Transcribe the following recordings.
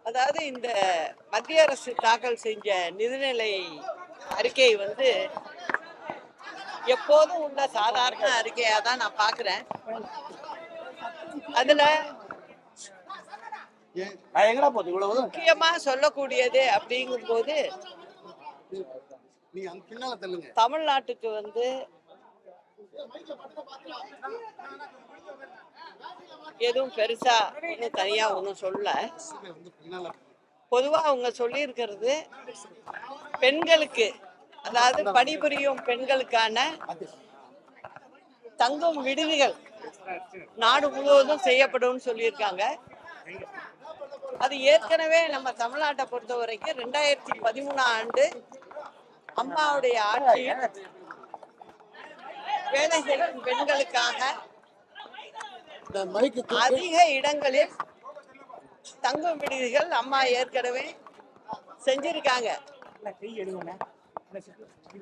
அதாவது இந்த மத்திய அரசு தாக்கல் செஞ்ச நிதிநிலை அறிக்கை வந்து எப்போதும் உள்ள சாதாரண அறிக்கையா தான் நான் பாக்குறேன். அதுல முக்கியமா சொல்லக்கூடியது அப்படிங்கும் போது தமிழ்நாட்டுக்கு வந்து எதுவும் பெருசா இன்னும் தனியா ஒன்றும் சொல்ல. பொதுவா அவங்க சொல்லி இருக்கிறது பெண்களுக்கு, அதாவது பணிபுரியும் பெண்களுக்கான தங்கும் விடுதிகள் நாடு முழுவதும் செய்யப்படும் சொல்லியிருக்காங்க. அது ஏற்கனவே நம்ம தமிழ்நாட்டை பொறுத்த வரைக்கும் 2013 ஆண்டு அம்மாவுடைய ஆட்சியில் வேலை செய்யும் பெண்களுக்காக அதிக இடங்களில் தங்கும் விடுதிகள் அம்மா ஏற்கனவே செஞ்சிருக்காங்க.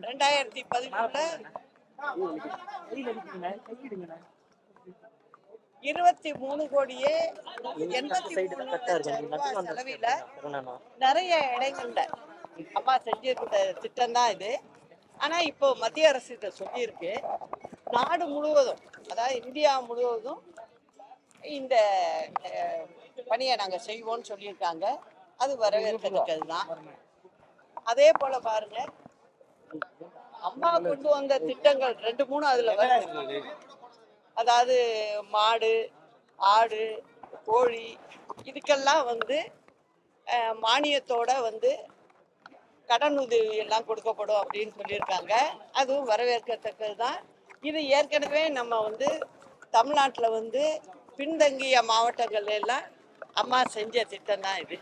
2013 23 கோடியே 83 லட்சம் ரூபாய் செலவில நிறைய இடங்கள்ல அம்மா செஞ்சிருந்த திட்டம் தான் இது. ஆனா இப்போ மத்திய அரசு இதை சொல்லியிருக்கு, நாடு முழுவதும், அதாவது இந்தியா முழுவதும் இந்த பணியை நாங்க செய்வோம்னு சொல்லியிருக்காங்க. அது வரவேற்கிறது தான். அதே போல பாருங்க, அம்மா கொண்டு வந்த திட்டங்கள் 2-3 அதுல வருது. அதாவது மாடு, ஆடு, கோழி இதுக்கெல்லாம் வந்து மானியத்தோட வந்து கடன் உதவி எல்லாம் கொடுக்கப்படும் அப்படின்னு சொல்லியிருக்காங்க. அதுவும் வரவேற்கத்தக்கது தான். இது ஏற்கனவே நம்ம வந்து தமிழ்நாட்டில் வந்து பின்தங்கிய மாவட்டங்கள் எல்லாம் அம்மா செஞ்ச திட்டம் தான் இது.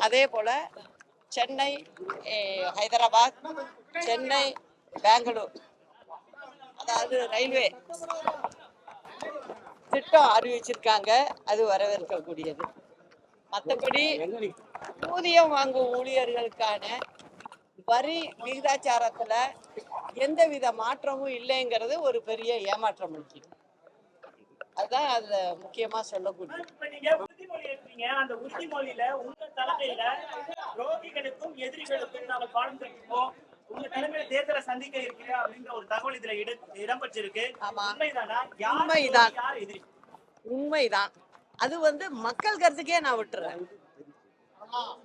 அதே போல் சென்னை, ஹைதராபாத், சென்னை, பெங்களூர், அதாவது ரயில்வே திட்டம் அறிவிச்சிருக்காங்க. அது வரவேற்கக்கூடியது. மற்றபடி ஊதியம் வாங்கும் ஊழியர்களுக்கான வரி விகிதாச்சாரத்துல எந்தவித மாற்றமும் இல்லைங்கிறது ஒரு பெரிய ஏமாற்றம் இருக்கு. அதுதான் அதுல முக்கியமா சொல்லக்கூடிய. அந்த உறுதிமொழியில உங்க தலைமையில ரோகிகளுக்கும் எதிரிகளுக்கும் நாம பாடம் கற்பிப்போம், உங்க தலைமையில தேர்தலை சந்திக்க இருக்கிற அப்படின்ற ஒரு தகவல் இதுல இடம்பெற்றிருக்கு. உண்மைதான். அது வந்து மக்கள் கருத்துக்கே நான் விட்டுறேன்.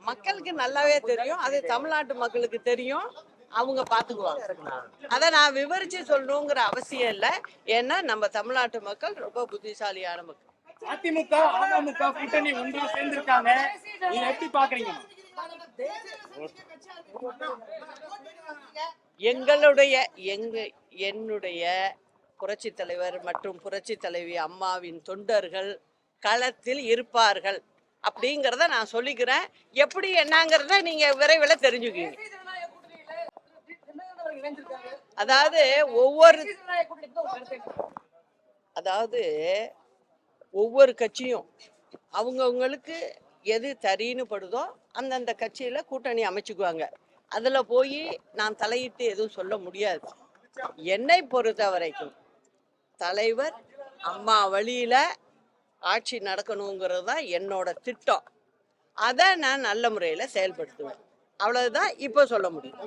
மக்களுக்கு நல்லாவே தெரியும், அது தமிழ்நாட்டு மக்களுக்கு தெரியும், அவங்க பாத்துக்குவாங்க. அதை நான் விவரிச்சு சொல்லணுங்கிற அவசியம் இல்லை. ஏன்னா நம்ம தமிழ்நாட்டு மக்கள் ரொம்ப புத்திசாலியான மக்கள். அதிமுக அமமுக கூட்டணி ஒன்றா சேர்ந்திருக்காங்க, நீங்க எப்படி பாக்குறீங்க? என்னுடைய புரட்சி தலைவர் மற்றும் புரட்சி தலைவி அம்மாவின் தொண்டர்கள் களத்தில் இருப்பார்கள் அப்படிங்கிறத நான் சொல்லிக்கிறேன். எப்படி என்னங்கிறத நீங்க விரைவில் தெரிஞ்சுக்குவீங்க. அதாவது ஒவ்வொரு கட்சியும் அவங்கவுங்களுக்கு எது சரின்னு படுதோ அந்தந்த கட்சியில கூட்டணி அமைச்சுக்குவாங்க. அதுல போய் நான் தலையிட்டு எதுவும் சொல்ல முடியாது. என்னை பொறுத்த வரைக்கும் தலைவர் அம்மா வழியில ஆட்சி நடக்கணுங்கிறது தான் என்னோட திட்டம். அதை நான் நல்ல முறையில செயல்படுத்துவேன். அவ்வளவுதான் இப்ப சொல்ல முடியும்.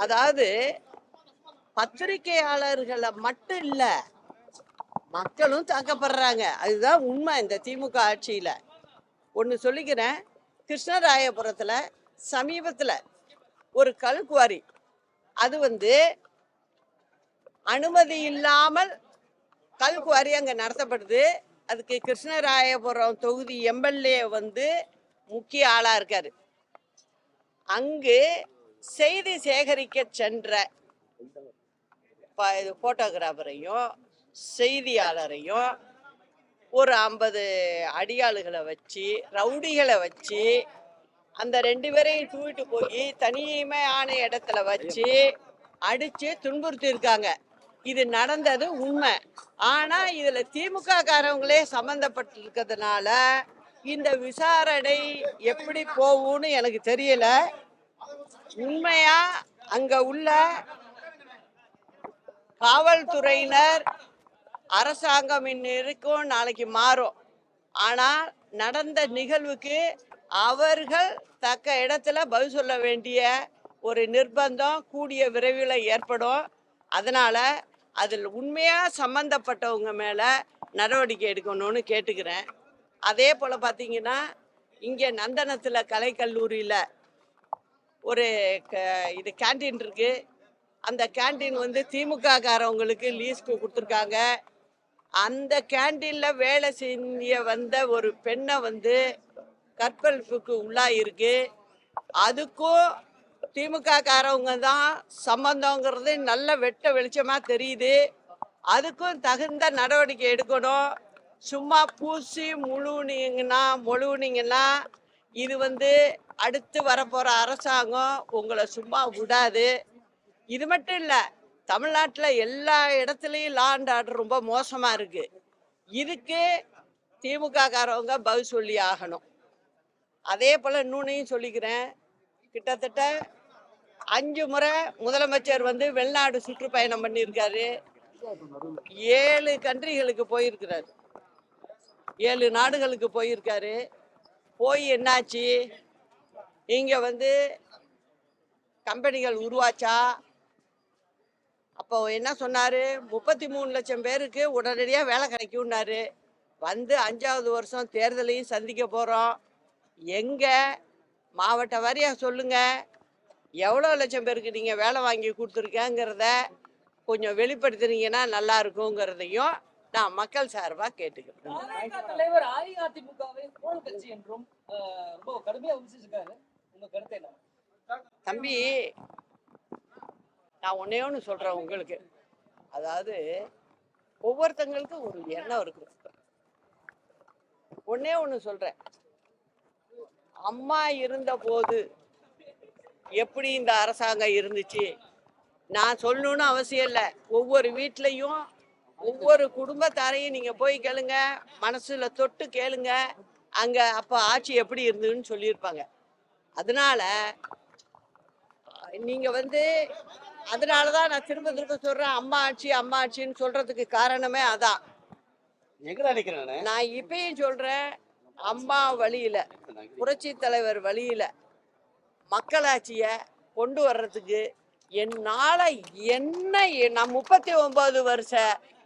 அதாவது பத்திரிகையாளர்களை மட்டும் இல்ல, மக்களும் தாக்கப்படுறாங்க. அதுதான் உண்மை. இந்த திமுக ஆட்சியில ஒண்ணு சொல்லிக்கிறேன். கிருஷ்ணராயபுரத்துல சமீபத்துல ஒரு கல்குவாரி, அது வந்து அனுமதி இல்லாமல் கல்குவாரி அங்க நடத்தப்படுது. அதுக்கு கிருஷ்ணராயபுரம் தொகுதி எம்எல்ஏ வந்து முக்கிய ஆளா இருக்காரு. அங்கு செய்தி சேகரிக்க சென்ற போட்டோகிராஃபரையும் செய்தியாளரையும் ஒரு 50 அடியாளுகளை வச்சு, ரவுடிகளை வச்சு, அந்த 2 பேரையும் தூக்கிட்டு போய் தனிமையான இடத்துல வச்சு அடிச்சு துன்புறுத்தி இருக்காங்க. இது நடந்தது உண்மை. ஆனா இதுல திமுக காரவங்களே சம்பந்தப்பட்டிருக்கிறதுனால இந்த விசாரணை எப்படி போகும்னு எனக்கு தெரியல. உண்மையா அங்க உள்ள காவல்துறையினர் அரசாங்கம் இருக்கும், நாளைக்கு மாறும். ஆனால் நடந்த நிகழ்வுக்கு அவர்கள் தக்க இடத்துல பதில் சொல்ல வேண்டிய ஒரு நிர்பந்தம் கூடிய விரைவில் ஏற்படும். அதனால அதில் உண்மையா சம்பந்தப்பட்டவங்க மேல நடவடிக்கை எடுக்கணும்னு கேட்டுக்கிறேன். அதே போல பார்த்தீங்கன்னா, இங்கே நந்தனத்தில் கலைக்கல்லூரியில் ஒரு இது கேண்டீன் இருக்கு. அந்த கேண்டீன் வந்து திமுக காரவங்களுக்கு லீஸ்க்கு கொடுத்துருக்காங்க. அந்த கேண்டீன்ல வேலை செய்ய வந்த ஒரு பெண்ணை வந்து கற்பழிப்புக்கு உள்ளாயிருக்கு. அதுக்கும் திமுக காரவங்க தான் சம்பந்தங்கிறது நல்ல வெட்ட வெளிச்சமா தெரியுது. அதுக்கும் தகுந்த நடவடிக்கை எடுக்கணும். சும்மா பூசி முழுவுனீங்கன்னா இது வந்து அடுத்து வரப்போற அரசாங்கம் உங்களை சும்மா விடாது. இது மட்டும் இல்லை, தமிழ்நாட்டில் எல்லா இடத்துலையும் லா அண்ட் ஆர்டர் ரொம்ப மோசமாக இருக்கு. இதுக்கு திமுக காரவங்க பதில் சொல்லி ஆகணும். அதே போல் இன்னொன்னையும் சொல்லிக்கிறேன். கிட்டத்தட்ட 5 முறை முதலமைச்சர் வந்து வெளிநாடு சுற்றுப்பயணம் பண்ணியிருக்காரு. 7 கண்ட்ரிகளுக்கு போயிருக்கிறாரு, 7 நாடுகளுக்கு போயிருக்காரு. போய் என்னாச்சு, இங்கே வந்து கம்பெனிகள் உருவாச்சா? அப்போ என்ன சொன்னார், 33 லட்சம் பேருக்கு உடனடியாக வேலை கிடைக்கும்னாரு. வந்து 5வது வருஷம் தேர்தலையும் சந்திக்க போகிறோம். எங்கே மாவட்ட வாரியாக சொல்லுங்கள், எவ்வளோ லட்சம் பேருக்கு நீங்கள் வேலை வாங்கி கொடுத்துருக்கேங்கிறத கொஞ்சம் வெளிப்படுத்துனீங்கன்னா நல்லா இருக்குங்கிறதையும் நான் மக்கள் சார்பாக கேட்டுக்கிறேன். தலைவர் அஇஅதிமுகவை ஊழல் கட்சி என்றும் ரொம்ப கடுமையாக விமர்சிச்சிருக்காரு. உங்க கருத்து என்ன? தம்பி, நான் ஒன்னே ஒன்று சொல்கிறேன் உங்களுக்கு. அதாவது ஒவ்வொருத்தங்களுக்கும் ஒரு எண்ணம் இருக்கு. ஒன்னே ஒன்று சொல்கிறேன். அம்மா இருந்த போது எப்படி இந்த அரசாங்கம் இருந்துச்சு நான் சொல்லணும்னு அவசியம் இல்லை. ஒவ்வொரு வீட்லையும் ஒவ்வொரு குடும்பத்தாரையும் நீங்கள் போய் கேளுங்க, மனசில் தொட்டு கேளுங்க, அங்கே அப்போ ஆட்சி எப்படி இருந்ததுன்னு சொல்லியிருப்பாங்க. அதனால நீங்கள் வந்து அதனால தான் நான் திரும்ப திரும்ப சொல்கிறேன், அம்மா ஆட்சின்னு சொல்கிறதுக்கு காரணமே அதான். நான் இப்பயும் சொல்கிறேன், அம்மா வழியில், புரட்சி தலைவர் வழியில் மக்களாட்சியை கொண்டு வர்றதுக்கு என்னால் என்ன, நான் 39 வருஷ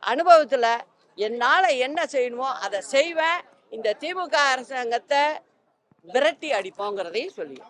அனுபவத்தில் என்னால் என்ன செய்யணுமோ அதை செய்வேன். இந்த திமுக அரசாங்கத்தை விரட்டி அடிப்போங்கிறதையும் சொல்லி